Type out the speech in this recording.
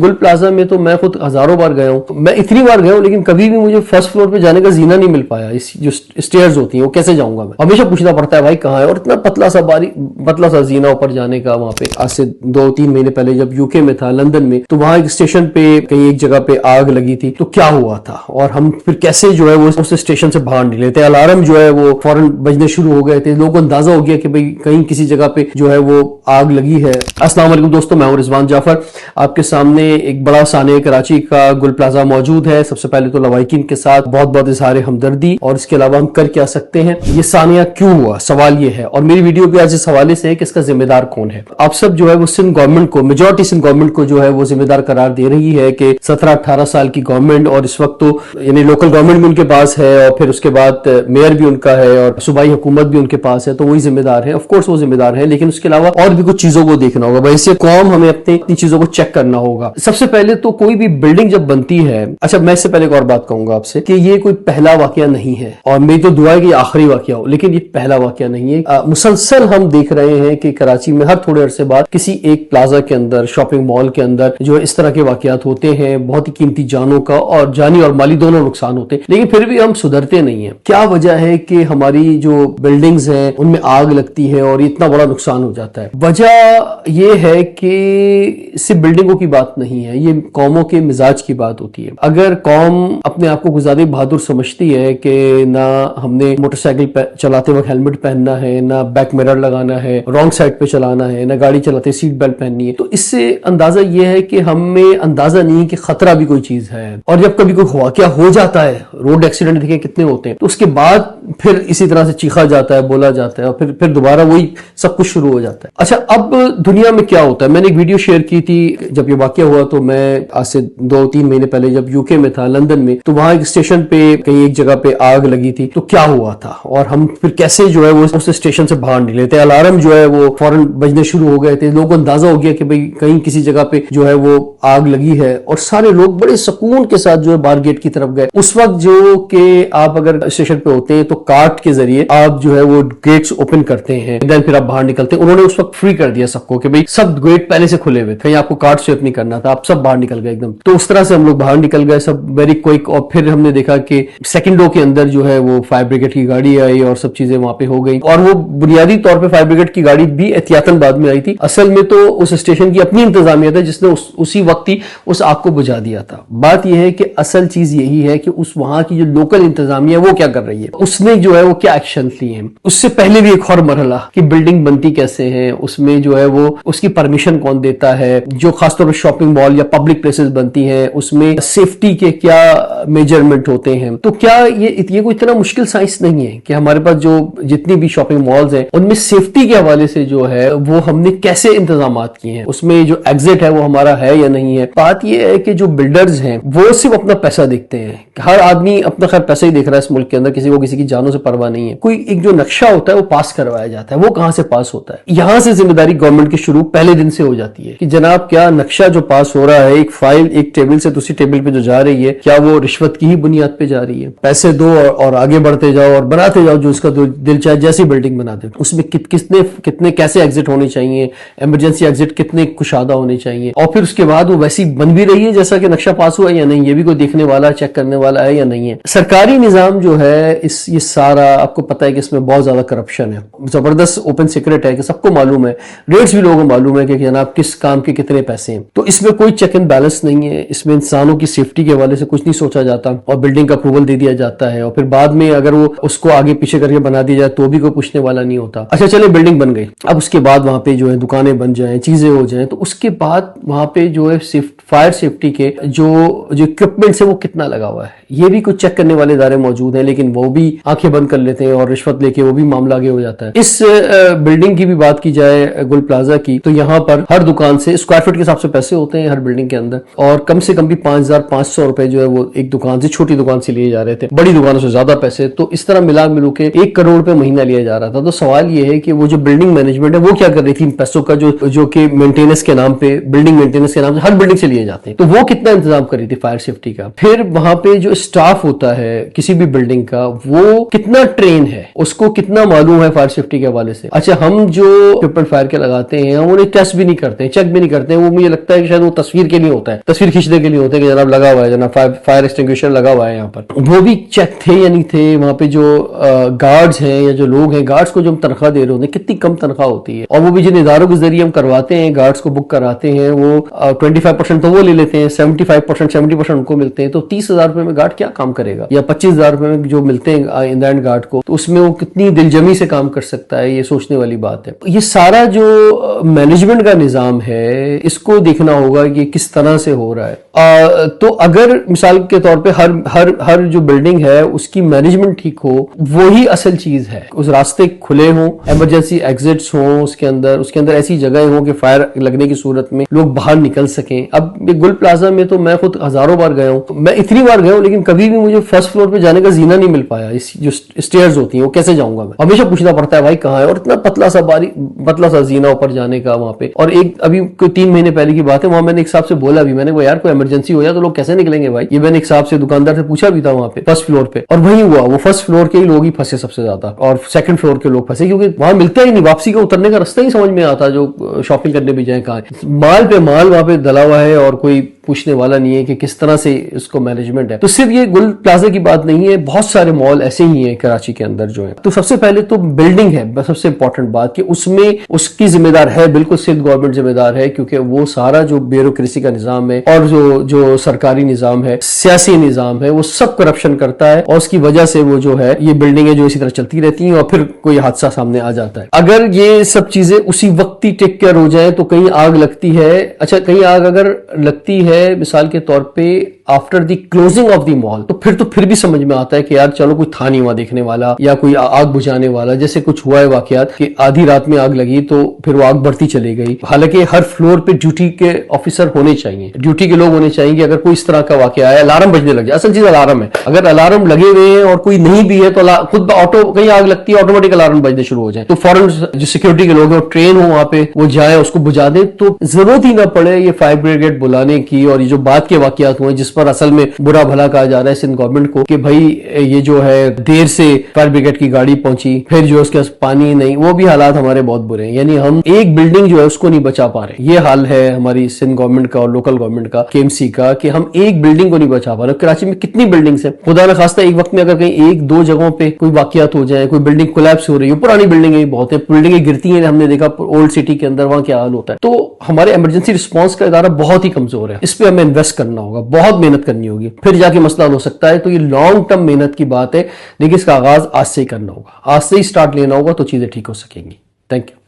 गुल प्लाजा में तो मैं खुद हजारों बार गया हूँ, मैं इतनी बार गया हूँ, लेकिन कभी भी मुझे फर्स्ट फ्लोर पे जाने का जीना नहीं मिल पाया। इस जो स्टेयर्स होती हैं वो कैसे जाऊंगा मैं, हमेशा पूछना पड़ता है भाई कहाँ है, और इतना पतला सा जीना ऊपर जाने का। वहां पे आज से 2-3 महीने पहले जब यूके में था, लंदन में, तो वहां एक स्टेशन पे कहीं एक जगह पे आग लगी थी। तो क्या हुआ था और हम फिर कैसे जो है वो उस स्टेशन से बाहर निकले थे। अलार्म जो है वो फौरन बजने शुरू हो गए थे, लोगों को अंदाजा हो गया कि भाई कहीं किसी जगह पे जो है वो आग लगी है। अस्सलाम वालेकुम दोस्तों, मैं हूं रिजवान जाफर। आपके सामने एक बड़ा सानिया कराची का गुल प्लाजा मौजूद है। सबसे पहले तो लवाहिकीन के साथ बहुत बहुत इजहार हमदर्दी, और इसके अलावा हम कर क्या सकते हैं। ये सानिया क्यों हुआ, सवाल ये है। और मेरी वीडियो भी आज इस हवाले से है कि इसका जिम्मेदार कौन है। आप सब जो है वो सिंध गवर्नमेंट को, मेजॉरिटी सिंध गवर्नमेंट को जो है वो जिम्मेदार करार दे रही है कि 17-18 साल की गवर्नमेंट, और इस वक्त तो यानी लोकल गवर्नमेंट भी उनके पास है और फिर उसके बाद मेयर भी उनका है और सूबाई हुकूमत भी उनके पास है, तो वही जिम्मेदार है। ऑफकोर्स वो जिम्मेदार है, लेकिन उसके अलावा और भी कुछ चीजों को देखना होगा। वैसे कौम हमें अपनी चीजों को चेक करना होगा। सबसे पहले तो कोई भी बिल्डिंग जब बनती है, अच्छा मैं इससे पहले एक और बात कहूंगा आपसे कि ये कोई पहला वाकया नहीं है, और मेरी तो दुआ है कि आखिरी वाकया हो, लेकिन ये पहला वाकया नहीं है। मुसलसल हम देख रहे हैं कि कराची में हर थोड़े अरसे बाद किसी एक प्लाजा के अंदर, शॉपिंग मॉल के अंदर जो इस तरह के वाकयात होते हैं। बहुत ही कीमती जानों का और जानी और माली दोनों नुकसान होते हैं, लेकिन फिर भी हम सुधरते नहीं है। क्या वजह है कि हमारी जो बिल्डिंग्स हैं उनमें आग लगती है और इतना बड़ा नुकसान हो जाता है। वजह यह है कि सिर्फ बिल्डिंगों की बात नहीं है, ये कौमों के मिजाज की बात होती है। अगर कौम अपने आप को ज्यादा बहादुर समझती है कि ना हमने मोटरसाइकिल चलाते वक्त हेलमेट पहनना है, ना बैक मिरर लगाना है, रॉन्ग साइड पे चलाना है, ना गाड़ी चलाते सीट बेल्ट पहननी है, तो इससे अंदाजा यह है कि हमें अंदाजा नहीं है कि खतरा भी कोई चीज है। और जब कभी कोई वाकया हो जाता है, रोड एक्सीडेंट देखें कितने होते हैं, तो उसके बाद फिर इसी तरह से चीखा जाता है, बोला जाता है, और फिर दोबारा वही सब कुछ शुरू हो जाता है। अच्छा, अब दुनिया में क्या होता है, मैंने एक वीडियो शेयर की थी जब ये वाकया हुआ, तो मैं आज से 2-3 महीने पहले जब यूके में था, लंदन में, तो वहां एक स्टेशन पे कहीं एक जगह पे आग लगी थी। तो क्या हुआ था और हम फिर कैसे जो है वो उस स्टेशन से बाहर निकले थे। अलार्म जो है वो फौरन बजने शुरू हो गए थे, लोगों को अंदाजा हो गया कि भाई कहीं किसी जगह पे जो है वो आग लगी है, और सारे लोग बड़े सुकून के साथ जो है बाहर गेट की तरफ गए। उस वक्त जो कि आप अगर स्टेशन पे होते हैं तो कार्ट के जरिए आप जो है वो गेट्स ओपन करते हैं, देन फिर आप बाहर निकलते हैं। उन्होंने उस वक्त फ्री कर दिया सबको कि भाई सब गेट पहले से खुले हुए थे, कहीं आपको कार्ड स्वेप नहीं करना था, आप सब बाहर निकल गए एकदम। तो उस तरह से हम लोग बाहर निकल गए सब वेरी क्विक। और फिर हमने देखा कि सेकंडों के अंदर जो है वो फायर ब्रिगेड की गाड़ी आई और सब चीजें वहां पे हो गई। और वो बुनियादी तौर पे फायर ब्रिगेड की गाड़ी भी एहतियातन बाद में आई थी। असल में तो उस स्टेशन की अपनी इंतजामिया था जिसने उसी वक्त ही उस आग को बुझा दिया था। बात यह है कि असल चीज यही है कि उस वहां की जो लोकल इंतजामिया वो क्या कर रही है, उसने जो है वो क्या एक्शन लिए हैं। उससे पहले भी एक और मरहला कि बिल्डिंग बनती कैसे है, उसमें जो है वो उसकी परमिशन कौन देता है। जो खासतौर पर शॉपिंग मॉल या पब्लिक प्लेसेस बनती हैं उसमें सेफ्टी के क्या मेजरमेंट होते हैं। तो क्या ये कोई इतना मुश्किल साइंस नहीं है कि हमारे पास जो जितनी भी शॉपिंग मॉल्स हैं उनमें सेफ्टी के हवाले से जो है वो हमने कैसे इंतजामात किए हैं, उसमें जो एग्जिट है वो हमारा है या नहीं है। बात यह है कि जो बिल्डर्स हैं वो सिर्फ अपना पैसा देखते हैं। हर आदमी अपना खैर पैसा ही देख रहा है इस मुल्क के अंदर, किसी को किसी की जानों से परवाह नहीं है। कोई एक जो नक्शा होता है वो पास करवाया जाता है, वो कहां से पास होता है। यहां से जिम्मेदारी गवर्नमेंट की शुरू पहले दिन से हो जाती है कि जनाब क्या नक्शा जो पास हो रहा है, एक फाइल एक टेबल से दूसरी टेबल पे जो जा रही है, क्या वो रिश्वत की ही बुनियाद पे जा रही है। पैसे दो और आगे बढ़ते जाओ और बनाते जाओ जो उसका दिल चाहे जैसी बिल्डिंग बना दे। उसमें कितने कैसे एग्जिट होने चाहिए, इमरजेंसी एग्जिट कितने कुशादा होने चाहिए, और फिर उसके बाद वो वैसी बन भी रही है जैसा कि नक्शा पास हुआ या नहीं, ये भी कोई देखने वाला चेक करने वाला है या नहीं है। सरकारी निजाम जो है ये सारा आपको पता है कि इसमें बहुत ज्यादा करप्शन है, जबरदस्त ओपन सीक्रेट है कि सबको मालूम है, रेट्स भी लोगों को मालूम है कि जनाब किस काम के कितने पैसे हैं। तो इसमें कोई चेक एंड बैलेंस नहीं है, इसमें इंसानों की सेफ्टी के हवाले से कुछ नहीं सोचा जाता और बिल्डिंग का अप्रूवल दे दिया जाता है, और फिर बाद में अगर वो उसको आगे पीछे करके बना दी जाए तो भी कोई पूछने वाला नहीं होता। अच्छा चले बिल्डिंग बन गई, अब उसके बाद वहां पे जो है दुकानें बन जाएं, चीजें हो जाएं, तो उसके बाद वहां पे जो है फायर सेफ्टी के जो इक्विपमेंट्स है वो कितना लगा हुआ है, ये भी कुछ चेक करने वाले इदारे मौजूद हैं, लेकिन वो भी आंखें बंद कर लेते हैं और रिश्वत लेके वो भी मामला आगे हो जाता है। इस बिल्डिंग की भी बात की जाए गुल प्लाजा की, तो यहाँ पर हर दुकान से स्क्वायर फीट के हिसाब से पैसे होते हैं हर बिल्डिंग के अंदर, और कम से कम भी 5,500 रुपए जो है वो एक दुकान से, छोटी दुकान से लिए जा रहे थे, बड़ी दुकानों से ज्यादा पैसे। तो इस तरह मिलू के 1 करोड़ रुपए महीना लिया जा रहा था। तो सवाल ये है कि वो जो बिल्डिंग मैनेजमेंट है वो क्या कर रही थी इन पैसों का, जो कि मेंटेनेंस के नाम पे, बिल्डिंग मेंटेनेंस के नाम से हर बिल्डिंग से लिए दिए जाते हैं। तो वो कितना इंतजाम करी थी फायर सेफ्टी का। फिर वहां पे जो स्टाफ होता है किसी भी बिल्डिंग का, वो कितना ट्रेन है, उसको कितना मालूम है फायर सेफ्टी के हवाले से। अच्छा, हम जो इक्विपमेंट फायर के लगाते हैं हम उन्हें टेस्ट भी नहीं करते, चेक भी नहीं करते। वो मुझे लगता है कि शायद वो तस्वीर के लिए होता है, तस्वीर खींचने के लिए होता है कि जनाब लगा हुआ है, जनाब फायर एक्सटिंग्विशर लगा हुआ है यहाँ पर। वो भी चेक थे या नहीं थे। वहां पे जो गार्ड्स हैं या जो लोग हैं, गार्ड्स को जो हम तनख्वाह दे रहे होते हैं, कितनी कम तनख्वाह होती है। और वो भी जिन इदारों के जरिए हम करवाते हैं, गार्ड्स को बुक कराते हैं, वो 25% तो वो ले लेते हैं, 75% 70% उनको मिलते हैं। तो 30,000 रुपए में गार्ड क्या काम करेगा, या 25,000 रुपए में जो मिलते हैं इन द एंड गार्ड को, तो उसमें वो कितनी दिलजमी से काम कर सकता है, ये सोचने वाली बात है। ये सारा जो मैनेजमेंट का निजाम है, इसको देखना होगा कि किस तरह से हो रहा है। तो अगर मिसाल के तौर पे हर जो बिल्डिंग है उसकी मैनेजमेंट ठीक हो, वही असल चीज है। उस रास्ते खुले हों, इमरजेंसी एग्जिट्स हों, उसके अंदर ऐसी जगह हो कि फायर लगने की सूरत में लोग बाहर निकल सकें। अब गुल प्लाजा में तो मैं खुद हजारों बार गया हूं, मैं इतनी बार गया हूं, लेकिन कभी भी मुझे फर्स्ट फ्लोर पे जाने का जीना नहीं मिल पाया। इस जो स्टेयर्स होती हैं वो कैसे जाऊंगा मैं, हमेशा पूछना पड़ता है भाई कहाँ है, और इतना पतला सा जीना ऊपर जाने का वहां पे। और एक अभी कोई 3 महीने पहले की बात है, वहां मैंने एक साहब से बोला भी, मैंने कहा यार कोई इमरजेंसी हो जाए तो लोग कैसे निकलेंगे भाई। ये मैंने एक साहब से, दुकानदार से पूछा भी था वहां पे फर्स्ट फ्लोर पे, और वही हुआ, वो फर्स्ट फ्लोर के ही लोग ही फंसे सबसे ज्यादा, और सेकंड फ्लोर के लोग फंसे, क्योंकि वहां मिलता ही नहीं, वापसी का उतरने का रास्ता ही समझ में आता जो शॉपिंग करने भी जाए कहाँ है। माल पे माल वहां पे डला हुआ है और कोई पूछने वाला नहीं है कि किस तरह से इसको मैनेजमेंट है। तो सिर्फ ये गुल प्लाजा की बात नहीं है, बहुत सारे मॉल ऐसे ही हैं कराची के अंदर जो है। तो सबसे पहले तो बिल्डिंग है सबसे इंपॉर्टेंट बात, कि उसमें उसकी जिम्मेदार है, बिल्कुल सिंध गवर्नमेंट जिम्मेदार है, क्योंकि वो सारा जो ब्यूरोक्रेसी का निजाम है और जो सरकारी निजाम है, सियासी निजाम है, वो सब करप्शन करता है, और उसकी वजह से वो जो है ये बिल्डिंगें जो इसी तरह चलती रहती हैं और फिर कोई हादसा सामने आ जाता है। अगर ये सब चीजें उसी वक्त ही टेक केयर हो जाए तो कहीं आग लगती है, अच्छा कहीं आग अगर लगती है मिसाल के तौर पे after the closing of the mall, तो फिर भी समझ में आता है कि यार चलो कोई था नहीं वहां देखने वाला या कोई आग बुझाने वाला। जैसे कुछ हुआ है वाकयात कि आधी रात में आग लगी तो फिर वो आग बढ़ती चली गई। हालांकि हर फ्लोर पे ड्यूटी के ऑफिसर होने चाहिए, ड्यूटी के लोग होने चाहिए कि अगर कोई इस तरह का वाकया आया, अलार्म बजने लग जाए। असल चीज अलार्म है, अगर अलार्म लगे हुए हैं और कोई नहीं भी है तो खुद ऑटो, कहीं आग लगती है ऑटोमेटिक अलार्म बजने शुरू हो जाए, तो फौरन जो सिक्योरिटी के लोग हैं ट्रेन हो वहां पे, वो जाए उसको बुझा दे, तो जरूरत ही ना पड़े ये फायर ब्रिगेड बुलाने की। और ये जो बात के वाकयात हुए जिस पर असल में बुरा भला कहा जा रहा है सिंध गवर्नमेंट को कि भाई ये जो है देर से फायर ब्रिगेड की गाड़ी पहुंची, फिर जो उसके पास पानी नहीं, वो भी हालात हमारे बहुत बुरे हैं। यानी हम एक बिल्डिंग जो है उसको नहीं बचा पा रहे। ये हाल है हमारी सिंध गवर्नमेंट का और लोकल गवर्नमेंट का, केएमसी का, कि हम एक बिल्डिंग को नहीं बचा पा रहे। कराची में कितनी बिल्डिंग्स है, खुदा न खास्ता एक वक्त में अगर कहीं 1-2 जगहों पे कोई वाकयात हो जाए, कोई बिल्डिंग कोलैप्स हो रही है, पुरानी बिल्डिंगें बहुत है, बिल्डिंगें गिरती हैं, हमने देखा ओल्ड सिटी के अंदर वहां क्या हाल होता है। तो हमारे इमरजेंसी रिस्पॉन्स का इदारा बहुत ही कमजोर है, इस पे हमें इन्वेस्ट करना होगा, बहुत मेहनत करनी होगी, फिर जाके मसला हो सकता है। तो ये लॉन्ग टर्म मेहनत की बात है, लेकिन इसका आगाज आज से ही करना होगा, आज से ही स्टार्ट लेना होगा तो चीजें ठीक हो सकेंगी। Thank you.